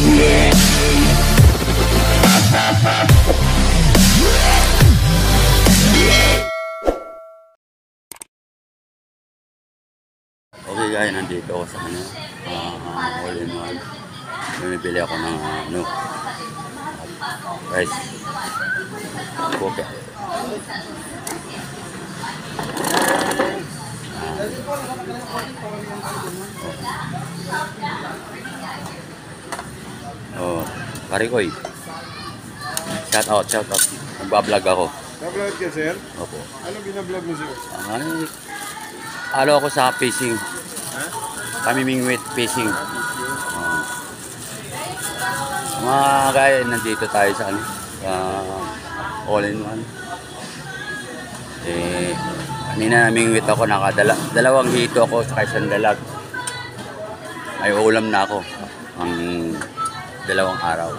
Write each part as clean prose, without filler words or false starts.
Okay guys, nandito ako sa all in one. Bumibili ako ng rice cooker. Parikoy. Shout out. Nagbablog ako. Nag-vlog ka, sir? Opo. Ano binablog mo, sir? Ano ako sa fishing. Ha? Pamimingwit fishing. Mga guys, nandito tayo sa all in one. Kanina namingwit ako, dalawang hito ako sa isang dalag. May ulam na ako ang dalawang araw.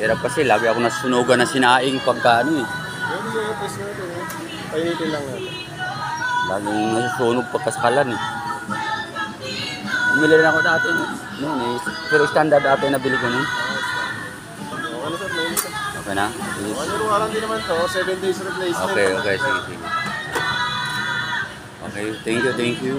Hirap kasi, lagi ako nasusunugan na sinaing pagka ano eh. Painitin lang natin. Laging nasusunog pagkaskalan eh. Bumili rin ako dati noon eh. Pero standard dati nabili ko nun. Ano, sir? Okay na? Ano, warranty naman to. 7 days replacement. Okay, sige. Okay, thank you.